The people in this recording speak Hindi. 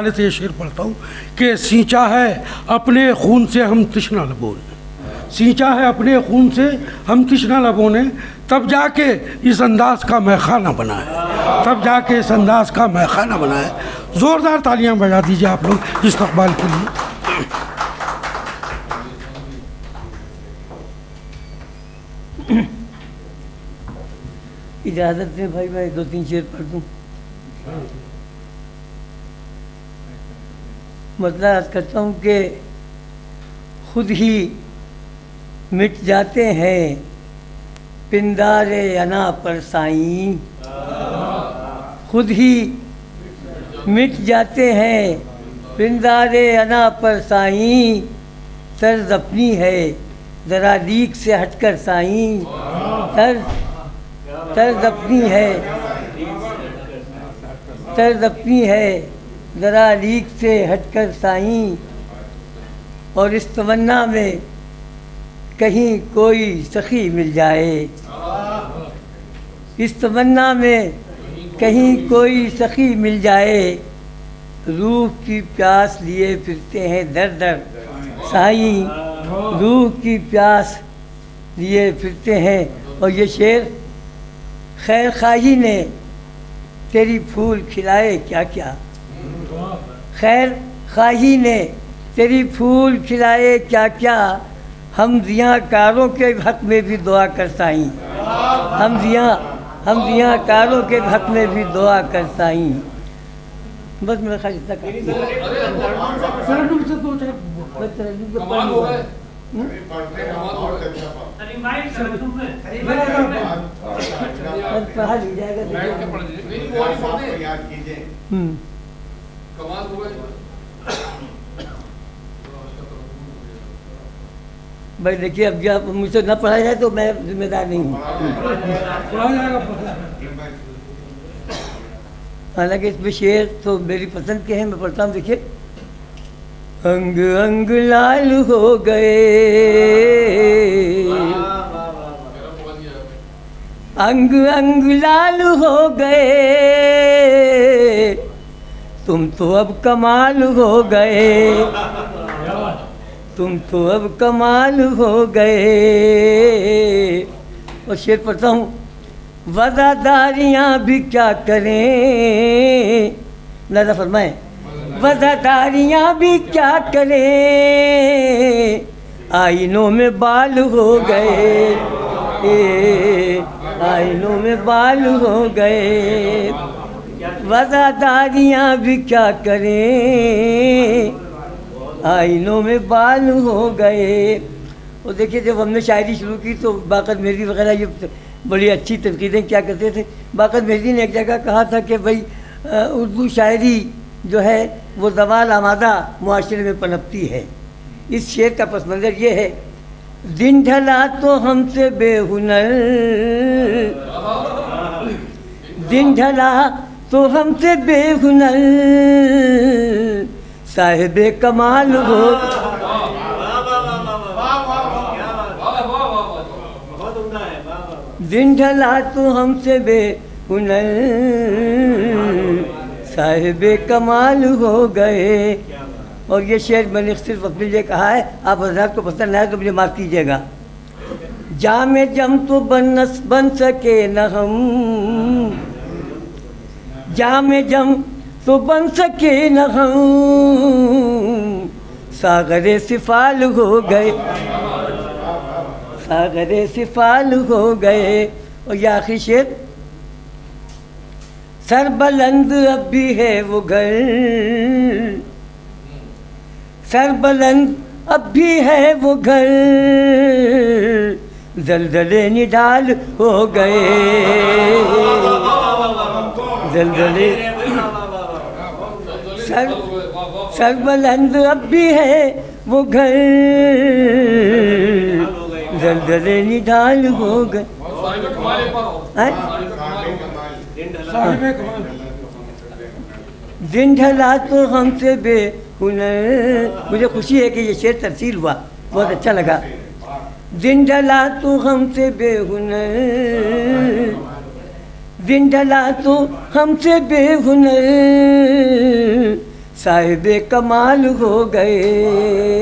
गाने से ये शेर पढ़ता हूँ कि सींचा है अपने खून से हम तृष्णा लबों ने, सींचा है अपने खून से हम तृष्णा लबों ने, तब जाके इस अंदाज का मैखाना बना है, तब जाके इस अंदाज का मैखाना बना है। ज़ोरदार तालियां बजा दीजिए आप लोग इस्तकबाल के लिए। इजाज़त दें भाई, मैं 2-3 शेर पढ़ दूँ। मतलब अर्ज़ करता हूँ कि खुद ही मिट जाते हैं पिंदारे अना पर साईं, खुद ही मिट जाते हैं पिंदारे अना पर साईं, तर्ज अपनी है ज़रा लीक से हटकर साईं, तर्ज अपनी है, तर्ज अपनी है ज़रा लीक से हटकर साईं, और इस तमन्ना में कहीं कोई सखी मिल जाए, इस तमन्ना में कहीं कोई सखी मिल जाए, रूह की प्यास लिए फिरते हैं दर दर साईं, रूह की प्यास लिए फिरते हैं। और ये शेर खैर खाही ने तेरी फूल खिलाए क्या क्या, खैर खाही ने तेरी फूल खिलाए क्या क्या, हम ज़ियाकारों के हक़ में भी दुआ कर साईं, हम ज़ियाकारों के हक़ में भी दुआ कर साईं। बस मेरा ख्याल इतना पढ़ा ली जाएगा। भाई देखिए, अब जब मुझसे न पढ़ाया जाए तो मैं जिम्मेदार नहीं हूँ। हालांकि इसमें शेर तो मेरी पसंद के हैं, मैं पढ़ता हूँ। देखिए, अंग अंग लाल हो गए, अंग अंग लाल हो गए, तुम तो अब कमाल हो गए, तुम तो अब कमाल हो गए। और शेर पढ़ता हूँ, वज़ादारियाँ भी क्या करें, नाज़ा फरमाएं, वज़ादारियाँ भी क्या करें, आईनों में बाल हो गए, आईनों में बाल हो गए, वज़ादारियाँ भी क्या करें, आईनों में बाल हो गए। और देखिए, जब हमने शायरी शुरू की तो बाक़र मेहदी वगैरह ये बड़ी अच्छी तनकीदें क्या करते थे। बाक़र मेहदी ने एक जगह कहा था कि भाई उर्दू शायरी जो है वो ज़वाल आमादा मुआशरे में पनपती है। इस शेर का पस मंज़र ये है, दिन ढला तो हमसे बेहुनर, दिन ढला तो हमसे बेहुनर, साहिबे कमाल हो, दिन ढला तो हमसे बेहुनर, साहिबे कमाल हो गए। और ये शेर मैंने सिर्फ अपने लिए कहा है, आप हज़रात को पसंद आए तो मुझे माफ़ कीजिएगा। जामे जम तो बन सके न हम, जामे जम तो बन सके न हम, सागरे सिफाल हो गए, सागरे सिफाल हो गए। और ये आखिरी शेर, सरबलंद अब भी है वो घर, सरबलंद अब भी है वो घर, जलजले निडाल हो गए, जलजले सरबलंद अब भी है वो घर, जलजले निडाल हो गए। दिन ढला तो हमसे बेहुनर। मुझे खुशी है कि ये शेर तरसील हुआ, बहुत अच्छा लगा। दिन ढला तो हमसे बेहुनर, दिन ढला तो हमसे बेहुनर, साहिबे कमाल हो गए।